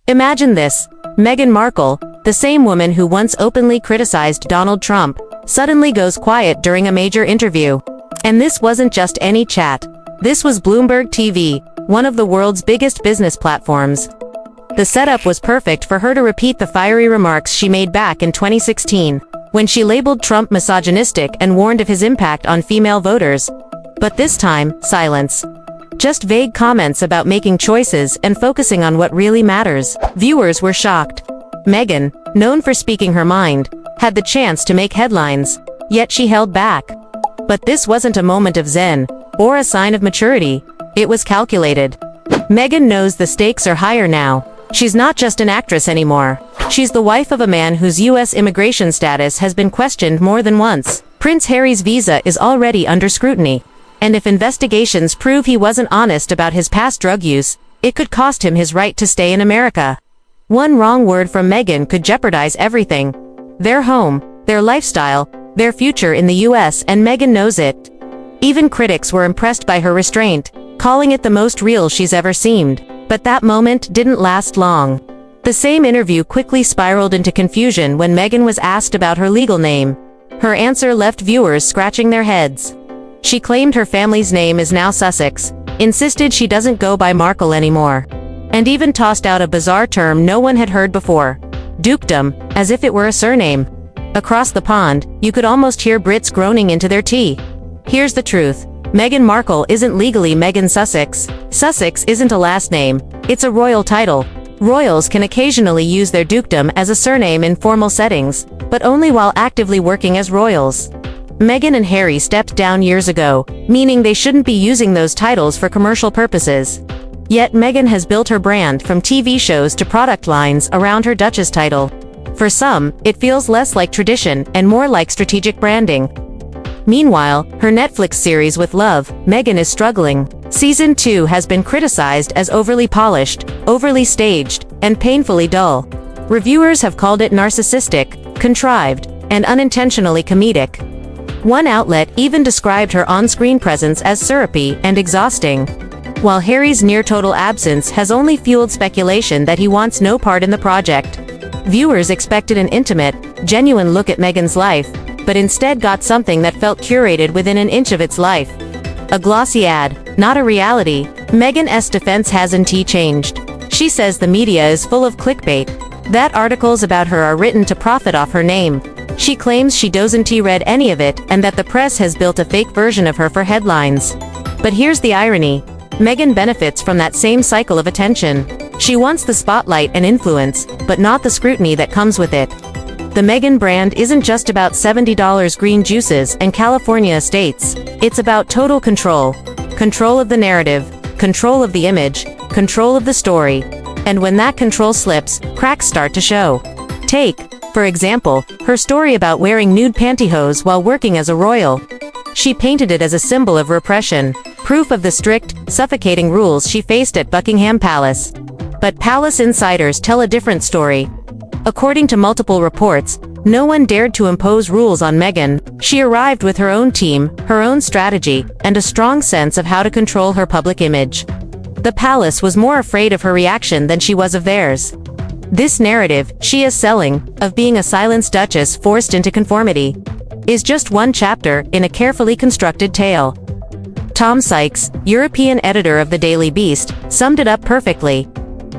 Imagine this. Meghan Markle, the same woman who once openly criticized Donald Trump, suddenly goes quiet during a major interview. And this wasn't just any chat. This was Bloomberg TV, one of the world's biggest business platforms. The setup was perfect for her to repeat the fiery remarks she made back in 2016, when she labeled Trump misogynistic and warned of his impact on female voters. But this time, silence. Just vague comments about making choices and focusing on what really matters. Viewers were shocked. Meghan, known for speaking her mind, had the chance to make headlines, yet she held back. But this wasn't a moment of zen, or a sign of maturity. It was calculated. Meghan knows the stakes are higher now. She's not just an actress anymore. She's the wife of a man whose U.S. immigration status has been questioned more than once. Prince Harry's visa is already under scrutiny. And if investigations prove he wasn't honest about his past drug use, it could cost him his right to stay in America. One wrong word from Meghan could jeopardize everything. Their home, their lifestyle, their future in the U.S., and Meghan knows it. Even critics were impressed by her restraint, calling it the most real she's ever seemed. But that moment didn't last long. The same interview quickly spiraled into confusion when Meghan was asked about her legal name. Her answer left viewers scratching their heads. She claimed her family's name is now Sussex, insisted she doesn't go by Markle anymore, and even tossed out a bizarre term no one had heard before, dukedom, as if it were a surname. Across the pond, you could almost hear Brits groaning into their tea. Here's the truth. Meghan Markle isn't legally Meghan Sussex. Sussex isn't a last name, it's a royal title. Royals can occasionally use their dukedom as a surname in formal settings, but only while actively working as royals. Meghan and Harry stepped down years ago, meaning they shouldn't be using those titles for commercial purposes. Yet Meghan has built her brand from TV shows to product lines around her Duchess title. For some, it feels less like tradition and more like strategic branding. Meanwhile, her Netflix series With Love, Meghan is struggling. Season 2 has been criticized as overly polished, overly staged, and painfully dull. Reviewers have called it narcissistic, contrived, and unintentionally comedic. One outlet even described her on-screen presence as syrupy and exhausting. While Harry's near-total absence has only fueled speculation that he wants no part in the project. Viewers expected an intimate, genuine look at Meghan's life, but instead got something that felt curated within an inch of its life. A glossy ad, not a reality. Meghan's defense hasn't changed. She says the media is full of clickbait, that articles about her are written to profit off her name. She claims she doesn't read any of it and that the press has built a fake version of her for headlines. But here's the irony. Meghan benefits from that same cycle of attention. She wants the spotlight and influence, but not the scrutiny that comes with it. The Meghan brand isn't just about $70 green juices and California estates. It's about total control. Control of the narrative, control of the image, control of the story. And when that control slips, cracks start to show. Take, for example, her story about wearing nude pantyhose while working as a royal. She painted it as a symbol of repression, proof of the strict, suffocating rules she faced at Buckingham Palace. But palace insiders tell a different story. According to multiple reports, no one dared to impose rules on Meghan. She arrived with her own team, her own strategy, and a strong sense of how to control her public image. The palace was more afraid of her reaction than she was of theirs. This narrative she is selling, of being a silenced duchess forced into conformity, is just one chapter in a carefully constructed tale. Tom Sykes, European editor of the Daily Beast, summed it up perfectly.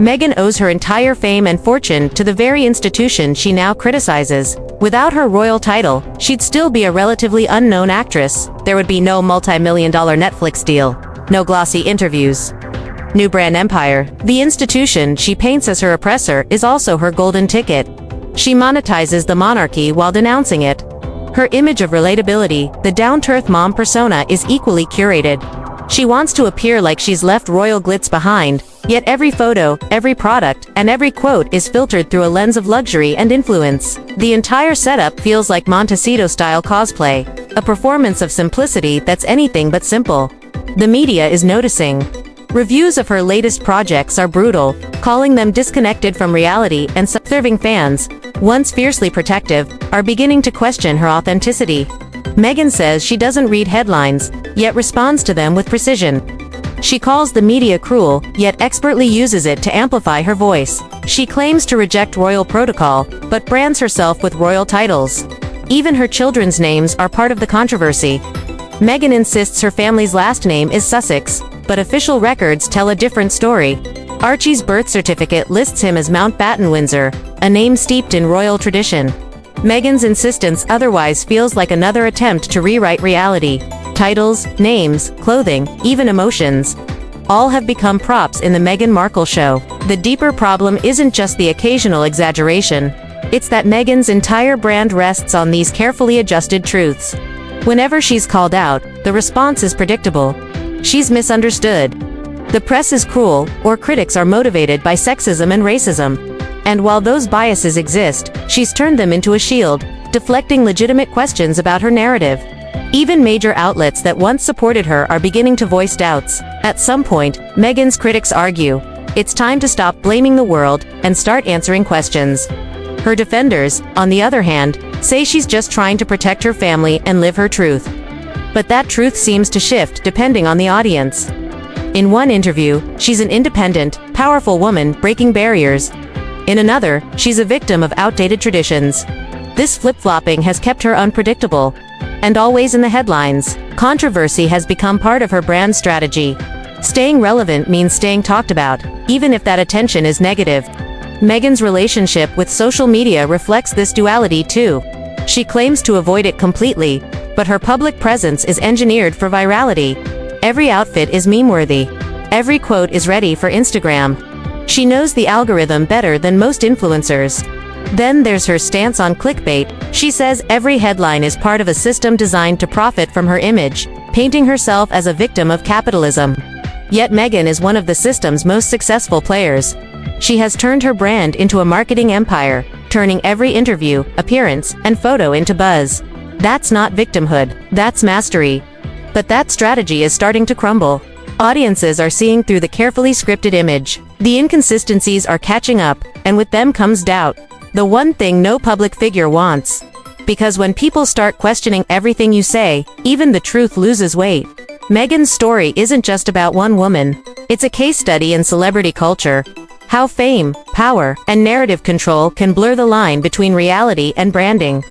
Meghan owes her entire fame and fortune to the very institution she now criticizes. Without her royal title, she'd still be a relatively unknown actress. There would be no multi-million-dollar Netflix deal, no glossy interviews, new brand empire. The institution she paints as her oppressor is also her golden ticket. She monetizes the monarchy while denouncing it. Her image of relatability, the down-to-earth mom persona, is equally curated. She wants to appear like she's left royal glitz behind, yet every photo, every product, and every quote is filtered through a lens of luxury and influence. The entire setup feels like Montecito-style cosplay, a performance of simplicity that's anything but simple. The media is noticing. Reviews of her latest projects are brutal, calling them disconnected from reality, and serving fans, once fiercely protective, are beginning to question her authenticity. Meghan says she doesn't read headlines, yet responds to them with precision. She calls the media cruel, yet expertly uses it to amplify her voice. She claims to reject royal protocol, but brands herself with royal titles. Even her children's names are part of the controversy. Meghan insists her family's last name is Sussex, but official records tell a different story. Archie's birth certificate lists him as Mountbatten Windsor, a name steeped in royal tradition. Meghan's insistence otherwise feels like another attempt to rewrite reality. Titles, names, clothing, even emotions. All have become props in the Meghan Markle show. The deeper problem isn't just the occasional exaggeration. It's that Meghan's entire brand rests on these carefully adjusted truths. Whenever she's called out, the response is predictable. She's misunderstood. The press is cruel, or critics are motivated by sexism and racism. And while those biases exist, she's turned them into a shield, deflecting legitimate questions about her narrative. Even major outlets that once supported her are beginning to voice doubts. At some point, Meghan's critics argue, it's time to stop blaming the world and start answering questions. Her defenders, on the other hand, say she's just trying to protect her family and live her truth. But that truth seems to shift depending on the audience. In one interview, she's an independent, powerful woman breaking barriers. In another, she's a victim of outdated traditions. This flip-flopping has kept her unpredictable and always in the headlines. Controversy has become part of her brand strategy. Staying relevant means staying talked about, even if that attention is negative. Meghan's relationship with social media reflects this duality too. She claims to avoid it completely, but her public presence is engineered for virality. Every outfit is meme-worthy. Every quote is ready for Instagram. She knows the algorithm better than most influencers. Then there's her stance on clickbait. She says every headline is part of a system designed to profit from her image, painting herself as a victim of capitalism. Yet Meghan is one of the system's most successful players. She has turned her brand into a marketing empire, turning every interview, appearance, and photo into buzz. That's not victimhood, that's mastery. But that strategy is starting to crumble. Audiences are seeing through the carefully scripted image. The inconsistencies are catching up, and with them comes doubt. The one thing no public figure wants. Because when people start questioning everything you say, even the truth loses weight. Meghan's story isn't just about one woman. It's a case study in celebrity culture. How fame, power, and narrative control can blur the line between reality and branding.